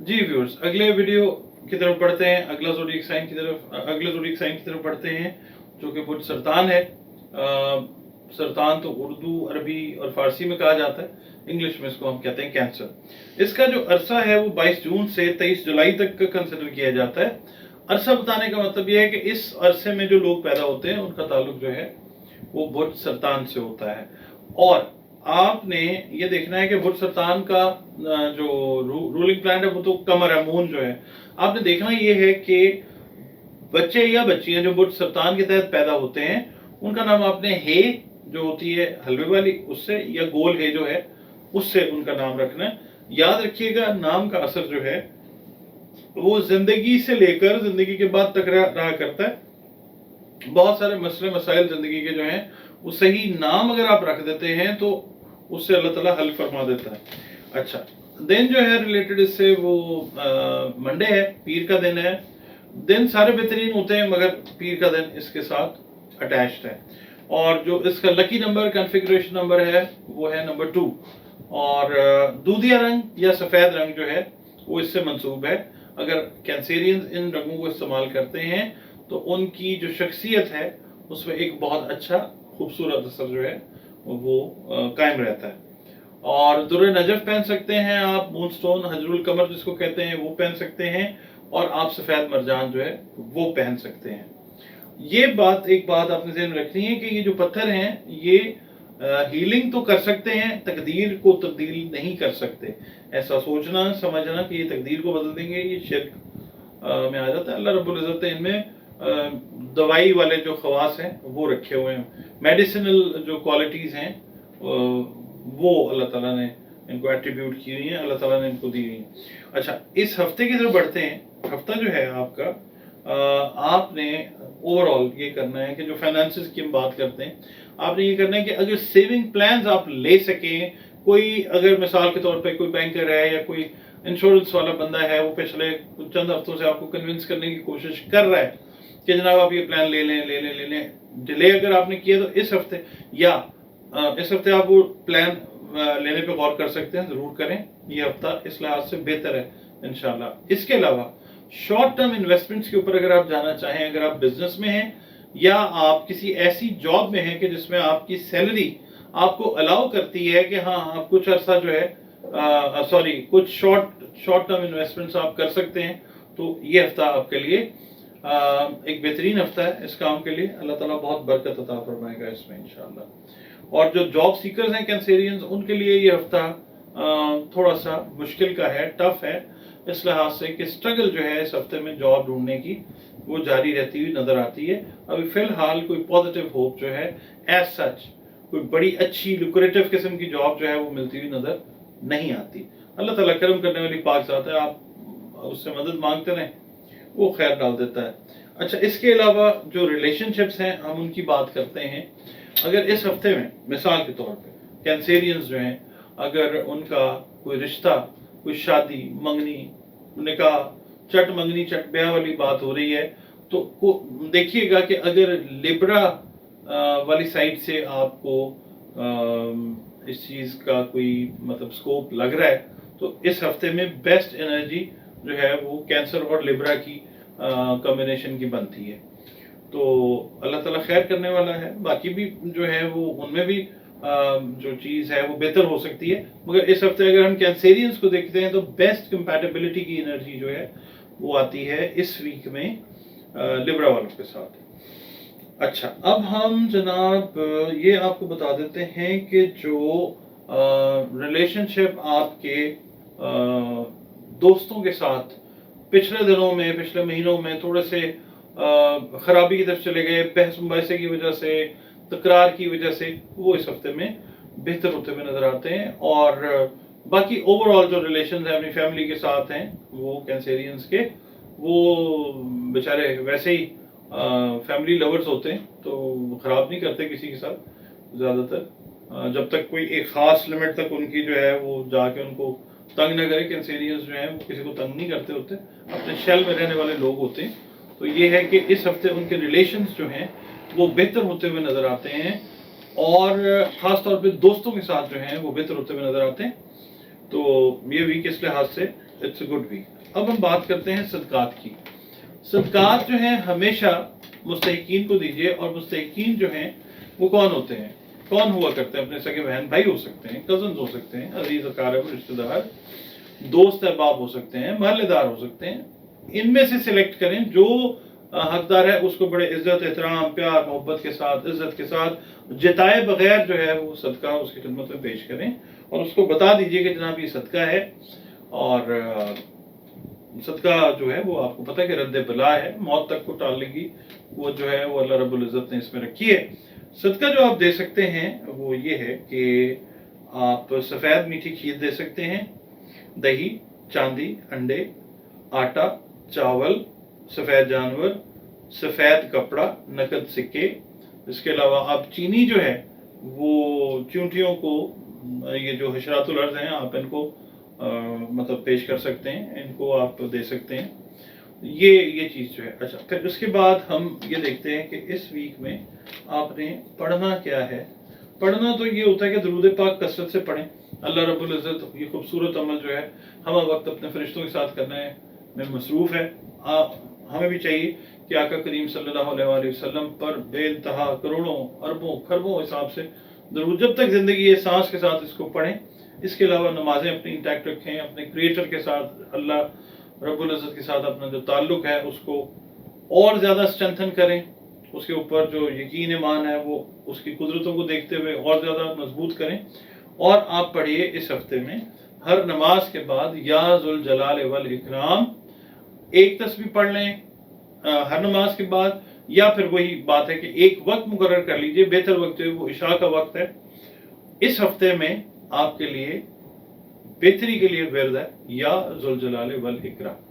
जी viewers, अगले video की तरफ बढ़ते हैं। अगले ज़ोडिएक साइन की तरफ बढ़ते हैं, जो कि बुर्ज सरतान है। सरतान तो उर्दू, अरबी और फारसी में कहा जाता है, इंग्लिश में इसको हम कहते हैं कैंसर। इसका जो अरसा है वो 22 जून से 23 जुलाई तक का कंसिडर किया जाता है। अरसा बताने का मतलब यह है कि इस अरसे में जो लोग पैदा होते हैं उनका ताल्लुक जो है वो बुर्ज सरतान से होता है। और आपने ये देखना है कि बुर्ज सरतान का जो रूलिंग प्लैनेट है वो तो कमर है, मून जो है। आपने देखना ये है कि बच्चे या बच्चियां जो बुर्ज सरतान के तहत पैदा होते हैं उनका नाम आपने हे जो होती है हलवे वाली उससे, या गोल हे जो है उससे उनका नाम रखना है। याद रखिएगा, नाम का असर जो है वो जिंदगी से लेकर जिंदगी के बाद तक रहा करता है। बहुत सारे मसले मसाइल जिंदगी के जो हैं वो सही नाम अगर आप रख देते हैं तो उससे अल्लाह ताला हल फरमा देता है। अच्छा, दिन जो है रिलेटेड इससे वो मंडे है, पीर का दिन है। दिन सारे बेहतरीन होते हैं मगर पीर का दिन इसके साथ अटैच्ड है। और जो इसका लकी नंबर कॉन्फ़िगरेशन नंबर है वो है नंबर 2। और दूधिया रंग या सफ़ेद रंग जो है वो इससे मंसूब है। अगर कैंसेरियंस इन रंगों को इस्तेमाल करते हैं तो उनकी जो शख्सियत है उसमें एक बहुत अच्छा खूबसूरत असर जो है वो कायम रहता है। और दुर्र नजफ पहन सकते हैं आप, मूनस्टोन हजरुल कमर जिसको कहते हैं वो पहन सकते हैं, और आप सफ़ेद मरजान जो है वो पहन सकते हैं। ये बात, एक बात आपने ध्यान रखनी है कि ये जो पत्थर हैं ये हीलिंग तो कर सकते हैं, तकदीर को तब्दील नहीं कर सकते। ऐसा सोचना समझना कि ये तकदीर को बदल देंगे, ये शिर्क में आ जाता है। अल्लाह रब्बुल इज़्ज़त ने इनमें दवाई वाले जो खवास हैं वो रखे हुए हैं, मेडिसिनल जो क्वालिटीज़ हैं वो अल्लाह ताला ने इनको एट्रीब्यूट की हुई हैं, अल्लाह ताला ने इनको दी हुई हैं। अच्छा, इस हफ्ते की तरफ बढ़ते हैं। हफ्ता जो है आपका, आपने ओवरऑल ये करना है कि जो फाइनेंसेस की हम बात करते हैं, आपने ये करना है कि अगर सेविंग प्लान्स आप ले सकें, कोई अगर मिसाल के तौर पे कोई बैंकर है या कोई इंश्योरेंस वाला बंदा है, वो पिछले चंद हफ्तों से आपको कन्विंस करने की कोशिश कर रहा है कि जनाब आप ये प्लान ले लें, डिले अगर आपने किया तो इस हफ्ते या इस हफ्ते आप वो प्लान लेने पे गौर कर सकते हैं, जरूर करें। ये हफ्ता इस लिहाज से बेहतर है इंशाल्लाह। इसके अलावा शॉर्ट टर्म इन्वेस्टमेंट्स के ऊपर अगर आप जाना चाहें, अगर आप बिजनेस में हैं या आप किसी ऐसी जॉब में हैं कि जिसमें आपकी सैलरी आपको अलाउ करती है कि हाँ आप कुछ अर्सा जो है कुछ शॉर्ट टर्म इन्वेस्टमेंट्स आप कर सकते हैं, तो ये हफ्ता आपके लिए एक बेहतरीन हफ्ता है इस काम के लिए। अल्लाह ताला बहुत बरकत अता फरमाएगा इसमें इंशाल्लाह। और जो जॉब सीकर्स हैं कैंसेरियंस, उनके लिए ये हफ्ता थोड़ा सा मुश्किल का है, टफ है, इस लिहाज से कि स्ट्रगल जो है इस हफ्ते में जॉब ढूंढने की वो जारी रहती हुई नजर आती है। अभी फिलहाल कोई पॉजिटिव होप जो है एज सच कोई बड़ी अच्छी लुक्रेटिव किस्म की जॉब जो है वो मिलती हुई नजर नहीं आती। अल्लाह ताला करम करने वाली पाक ज़ात है, आप उससे मदद मांगते रहें, वो खैर डाल देता है। अच्छा, इसके अलावा जो रिलेशनशिप्स हैं हम उनकी बात करते हैं। अगर इस हफ्ते में मिसाल के तौर पे कैंसेरियंस जो हैं, अगर उनका कोई रिश्ता, कोई शादी, मंगनी, निकाह, चट मंगनी चट ब्याह वाली बात हो रही है, तो देखिएगा कि अगर लिब्रा वाली साइड से आपको इस चीज़ का कोई मतलब स्कोप लग रहा है तो इस हफ्ते में बेस्ट एनर्जी जो है वो कैंसर और लिब्रा की कॉम्बिनेशन की बनती है। तो अल्लाह ताला खैर करने वाला है। बाकी भी जो है वो उनमें भी जो चीज़ है वो बेहतर हो सकती है, मगर इस हफ्ते अगर हम कैंसेरियंस को देखते हैं तो बेस्ट कंपैटिबिलिटी की एनर्जी जो है वो आती है इस वीक में लिब्रा वालों के साथ। अच्छा, अब हम जनाब ये आपको बता देते हैं कि जो रिलेशनशिप आपके दोस्तों के साथ पिछले दिनों में, पिछले महीनों में थोड़े से खराबी की तरफ चले गए, बहस मुबाहिसे की वजह से, तकरार की वजह से, वो इस हफ्ते में बेहतर होते हुए नजर आते हैं। और बाकी ओवरऑल जो रिलेशन है अपनी फैमिली के साथ हैं वो कैंसेरियंस के, वो बेचारे वैसे ही फैमिली लवर्स होते हैं तो ख़राब नहीं करते किसी के साथ ज़्यादातर, जब तक कोई एक ख़ास लिमिट तक उनकी जो है वो जाके उनको तंग न करे। कैंसेरियंस जो हैं वो किसी को तंग नहीं करते होते, अपने शेल में रहने वाले लोग होते हैं। तो ये है कि इस हफ्ते उनके रिलेशंस जो हैं वो बेहतर होते हुए नज़र आते हैं, और ख़ास तौर पे दोस्तों के साथ जो हैं वो बेहतर होते हुए नज़र आते हैं। तो ये वीक इस लिहाज से इट्स अ गुड वीक। اب ہم بات کرتے ہیں صدقات کی. صدقات جو ہیں ہمیشہ مستحقین کو دیجیے، اور مستحقین جو ہیں وہ کون ہوتے ہیں؟ کون ہوا کرتے ہیں؟ اپنے سگے بہن بھائی ہو سکتے ہیں، کزنز ہو سکتے ہیں، عزیز اقارب رشتہ دار، دوست احباب ہو سکتے ہیں، محلے دار ہو سکتے ہیں. ان میں سے سلیکٹ کریں جو حقدار ہے، اس کو بڑے عزت، احترام، پیار، محبت کے ساتھ، عزت کے ساتھ، جتائے بغیر جو ہے وہ صدقہ اس کی خدمت میں پیش کریں، اور اس کو بتا دیجئے کہ جناب یہ صدقہ ہے، اور صدقہ جو ہے وہ آپ کو پتہ ہے کہ رد بلا ہے، موت تک کو ٹالنے کی وہ جو ہے وہ اللہ رب العزت نے اس میں رکھی ہے. صدقہ جو آپ دے سکتے ہیں وہ یہ ہے کہ آپ سفید میٹھی کھیر دے سکتے ہیں، دہی، چاندی، انڈے، آٹا، چاول، سفید جانور، سفید کپڑا، نقد سکے. اس کے علاوہ آپ چینی جو ہے وہ چونٹیوں کو، یہ جو حشرات الارض ہیں، آپ ان کو مطلب پیش کر سکتے ہیں، ان کو آپ دے سکتے ہیں. یہ چیز جو ہے. اچھا، پھر اس کے بعد ہم یہ دیکھتے ہیں کہ اس ویک میں آپ نے پڑھنا کیا ہے. پڑھنا تو یہ ہوتا ہے کہ درود پاک کثرت سے پڑھیں. اللہ رب العزت یہ خوبصورت عمل جو ہے ہم وقت اپنے فرشتوں کے ساتھ کرنے میں مصروف ہے. ہمیں بھی چاہیے کہ آقا کریم صلی اللہ علیہ وآلہ وسلم پر بے انتہا کروڑوں اربوں خربوں حساب سے درود، جب تک زندگی ہے سانس کے ساتھ اس کو پڑھیں. اس کے علاوہ نمازیں اپنی انٹیکٹ رکھیں، اپنے کریٹر کے ساتھ، اللہ رب العزت کے ساتھ اپنا جو تعلق ہے اس کو اور زیادہ اسٹرینتھن کریں. اس کے اوپر جو یقین ایمان ہے وہ اس کی قدرتوں کو دیکھتے ہوئے اور زیادہ مضبوط کریں. اور آپ پڑھیے اس ہفتے میں ہر نماز کے بعد یا ذوالجلال والاکرام ایک تسبیح پڑھ لیں ہر نماز کے بعد، یا پھر وہی بات ہے کہ ایک وقت مقرر کر لیجئے. بہتر وقت جو ہے وہ عشاء کا وقت ہے. اس ہفتے میں آپ کے لیے بہتری کے لیے ورد ہے یا ذوالجلال والاکرام.